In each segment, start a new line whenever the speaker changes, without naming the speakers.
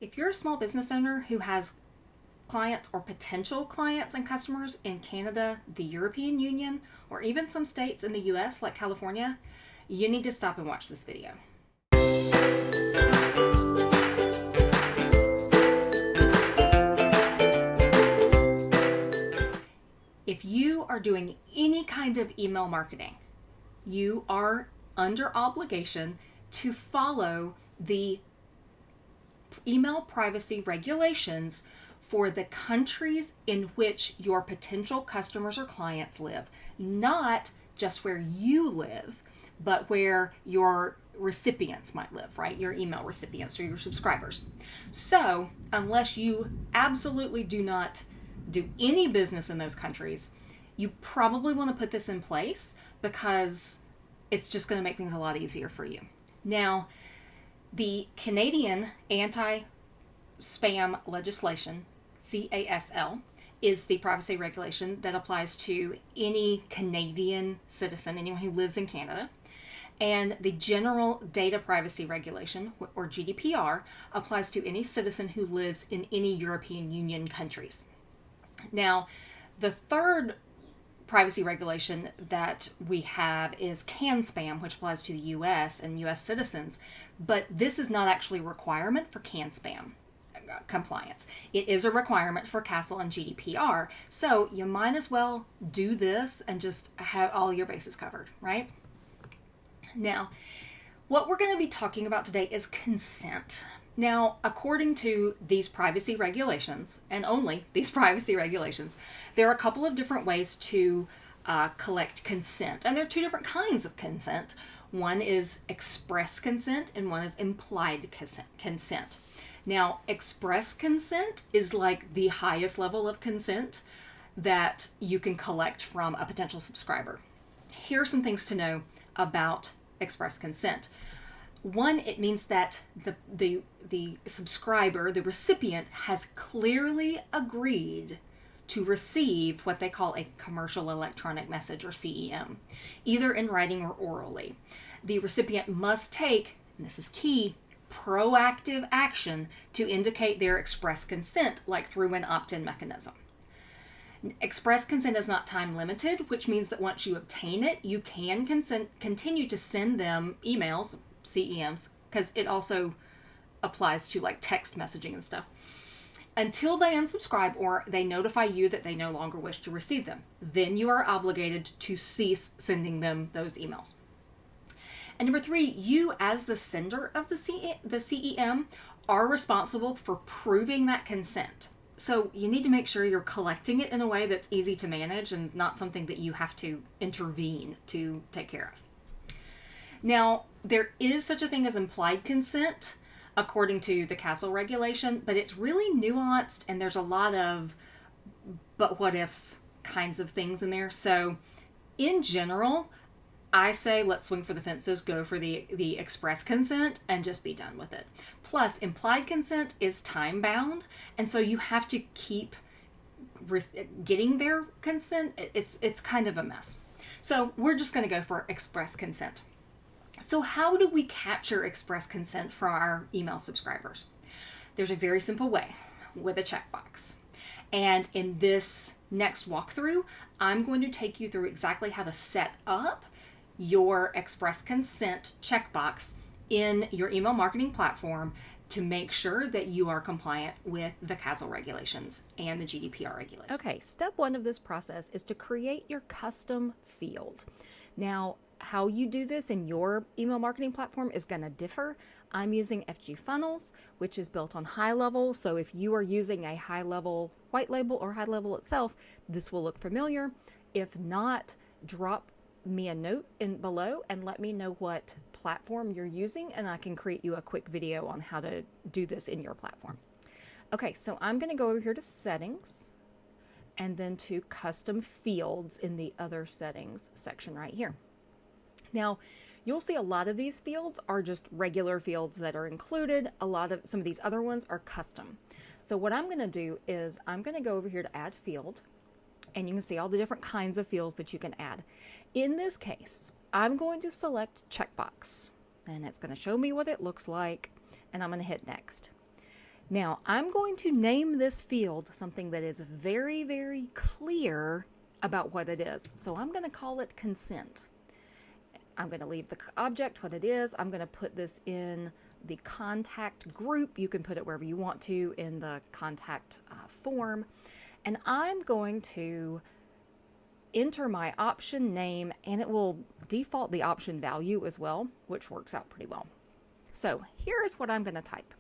If you're a small business owner who has clients or potential clients and customers in Canada, the European Union, or even some states in the US like California, you need to stop and watch this video. If you are doing any kind of email marketing, you are under obligation to follow the email privacy regulations for the countries in which your potential customers or clients live, not just where you live, but where your recipients might live, right? Your email recipients or your subscribers. So, unless you absolutely do not do any business in those countries, you probably want to put this in place because it's just going to make things a lot easier for you. Now, the Canadian anti-spam legislation, CASL, is the privacy regulation that applies to any Canadian citizen, anyone who lives in Canada. And the General Data Privacy Regulation, or GDPR, applies to any citizen who lives in any European Union countries. Now, the third privacy regulation that we have is CAN-SPAM, which applies to the US and US citizens, but this is not actually a requirement for CAN-SPAM compliance. It is a requirement for CASL and GDPR, so you might as well do this and just have all your bases covered, right? Now, what we're going to be talking about today is consent. Now, according to these privacy regulations, and only these privacy regulations, there are a couple of different ways to collect consent. And there are two different kinds of consent. One is express consent and one is implied consent. Now, express consent is like the highest level of consent that you can collect from a potential subscriber. Here are some things to know about express consent. One, it means that the subscriber, the recipient, has clearly agreed to receive what they call a commercial electronic message, or CEM, either in writing or orally. The recipient must take, and this is key, proactive action to indicate their express consent, like through an opt-in mechanism. Express consent is not time limited, which means that once you obtain it, you can continue to send them emails, CEMs, because it also applies to like text messaging and stuff, until they unsubscribe or they notify you that they no longer wish to receive them. Then you are obligated to cease sending them those emails. And number three, you as the sender of the CEM are responsible for proving that consent. So you need to make sure you're collecting it in a way that's easy to manage and not something that you have to intervene to take care of. Now, there is such a thing as implied consent according to the CASL regulation, but it's really nuanced and there's a lot of but what if kinds of things in there. So in general, I say let's swing for the fences, go for the express consent and just be done with it. Plus, implied consent is time bound, and so you have to keep getting their consent. It's kind of a mess. So we're just going to go for express consent. So how do we capture express consent from our email subscribers? There's a very simple way with a checkbox. And in this next walkthrough, I'm going to take you through exactly how to set up your express consent checkbox in your email marketing platform to make sure that you are compliant with the CASL regulations and the GDPR regulations. Okay, step one of this process is to create your custom field. Now, how you do this in your email marketing platform is going to differ. I'm using FG Funnels, which is built on High Level. So if you are using a High Level white label or High Level itself, this will look familiar. If not, drop me a note in below and let me know what platform you're using, and I can create you a quick video on how to do this in your platform. Okay, so I'm going to go over here to Settings and then to Custom Fields in the Other Settings section right here. Now, you'll see a lot of these fields are just regular fields that are included. Some of these other ones are custom. So what I'm going to do is I'm going to go over here to Add Field, and you can see all the different kinds of fields that you can add. In this case, I'm going to select Checkbox, and it's going to show me what it looks like, and I'm going to hit Next. Now, I'm going to name this field something that is very, very clear about what it is. So I'm going to call it consent. I'm going to leave the object what it is. I'm going to put this in the contact group. You can put it wherever you want to in the contact form. And I'm going to enter my option name, and it will default the option value as well, which works out pretty well. So here's what I'm going to type.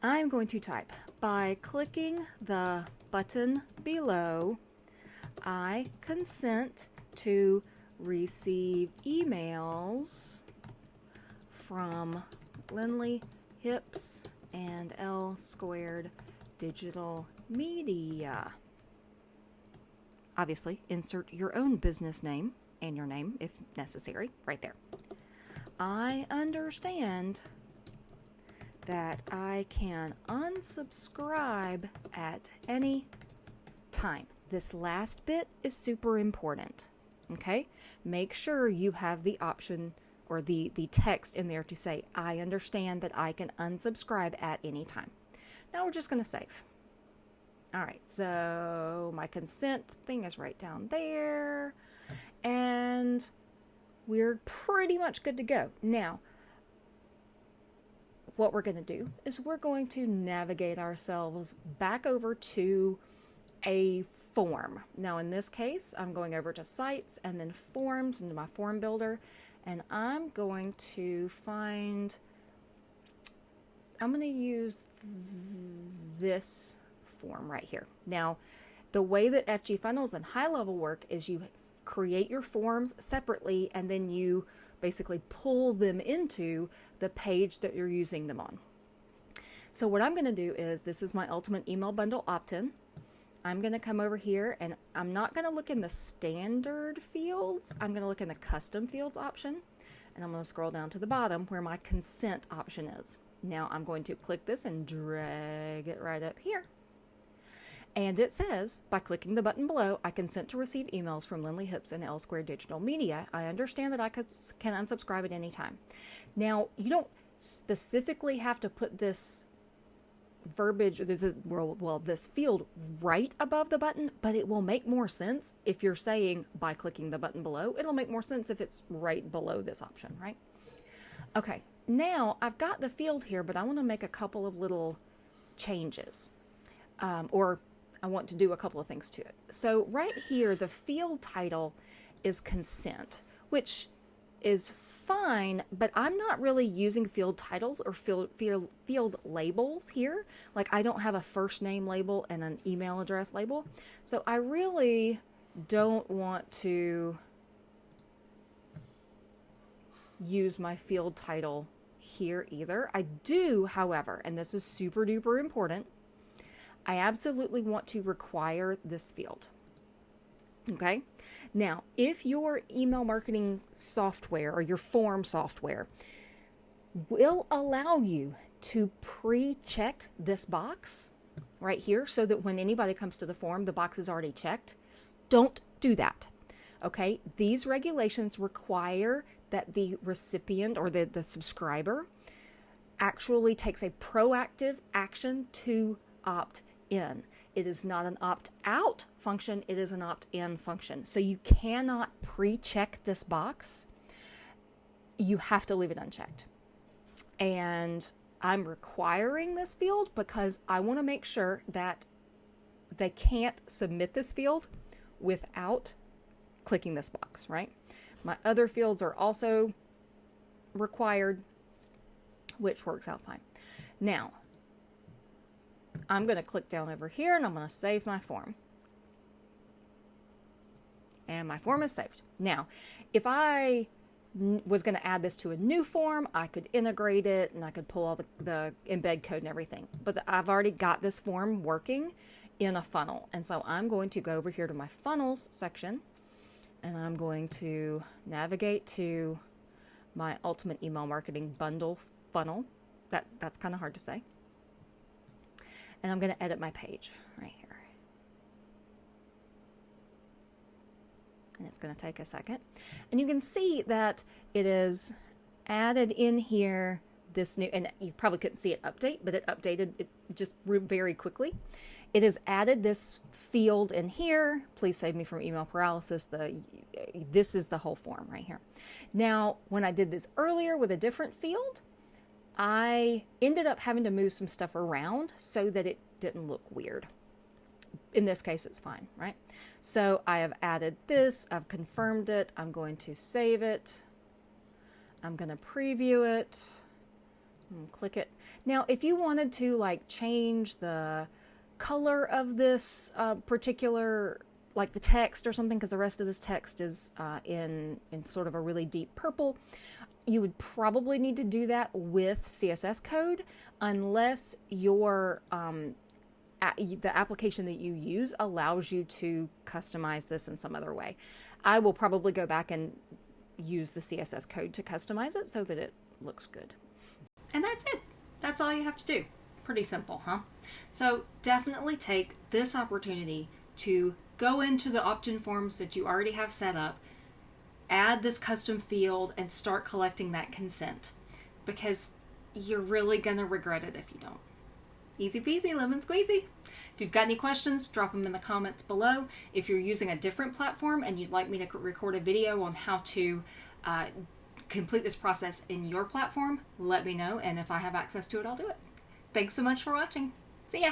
I'm going to type, by clicking the button below, I consent to receive emails from Lindley Hips and L Squared Digital Media. Obviously, insert your own business name and your name if necessary, right there. I understand that I can unsubscribe at any time. This last bit is super important, okay? Make sure you have the option or the text in there to say, I understand that I can unsubscribe at any time. Now we're just going to save. All right, so my consent thing is right down there, and we're pretty much good to go. Now, what we're going to do is we're going to navigate ourselves back over to a form. Now in this case, I'm going over to Sites and then Forms into my form builder, and I'm going to use this form right here. Now, the way that FG Funnels and High Level work is you create your forms separately, and then you basically pull them into the page that you're using them on. So what I'm going to do is, this is my Ultimate Email Bundle opt-in. I'm going to come over here, and I'm not going to look in the standard fields. I'm going to look in the custom fields option, and I'm going to scroll down to the bottom where my consent option is. Now I'm going to click this and drag it right up here. And it says, by clicking the button below, I consent to receive emails from Lindley Hips and L Squared Digital Media. I understand that I can unsubscribe at any time. Now, you don't specifically have to put this verbiage, this field right above the button, but it will make more sense if you're saying by clicking the button below. It'll make more sense if it's right below this option, right? Okay, now I've got the field here, but I want to make a couple of little changes, or I want to do a couple of things to it. So right here, the field title is consent, which is fine, but I'm not really using field titles or field labels here. Like, I don't have a first name label and an email address label. So I really don't want to use my field title here either. I do, however, and this is super duper important, I absolutely want to require this field. Okay? Now, if your email marketing software or your form software will allow you to pre-check this box right here so that when anybody comes to the form, the box is already checked, don't do that. Okay? These regulations require that the recipient or the subscriber actually takes a proactive action to opt in. It is not an opt-out function, it is an opt-in function. So you cannot pre-check this box. You have to leave it unchecked. And I'm requiring this field because I want to make sure that they can't submit this field without clicking this box, right? My other fields are also required, which works out fine. Now, I'm going to click down over here and I'm going to save my form. And my form is saved. Now, if I was going to add this to a new form, I could integrate it and I could pull all the embed code and everything. But I've already got this form working in a funnel. And so I'm going to go over here to my funnels section and I'm going to navigate to my Ultimate Email Marketing Bundle funnel. That's kind of hard to say. And I'm going to edit my page right here. And it's going to take a second. And you can see that it is added in here this new, and you probably couldn't see it update, but it updated it just very quickly. It has added this field in here. Please save me from email paralysis. This is the whole form right here. Now, when I did this earlier with a different field, I ended up having to move some stuff around so that it didn't look weird. In this case, it's fine, right? So I have added this, I've confirmed it, I'm going to save it, I'm going to preview it, and click it. Now, if you wanted to like change the color of this particular, like the text or something, because the rest of this text is in sort of a really deep purple, you would probably need to do that with CSS code, unless your the application that you use allows you to customize this in some other way. I will probably go back and use the CSS code to customize it so that it looks good. And that's it. That's all you have to do. Pretty simple, huh? So definitely take this opportunity to go into the opt-in forms that you already have set up, add this custom field, and start collecting that consent, because you're really going to regret it if you don't. Easy peasy, lemon squeezy. If you've got any questions, drop them in the comments below. If you're using a different platform and you'd like me to record a video on how to complete this process in your platform, let me know. And if I have access to it, I'll do it. Thanks so much for watching. See ya.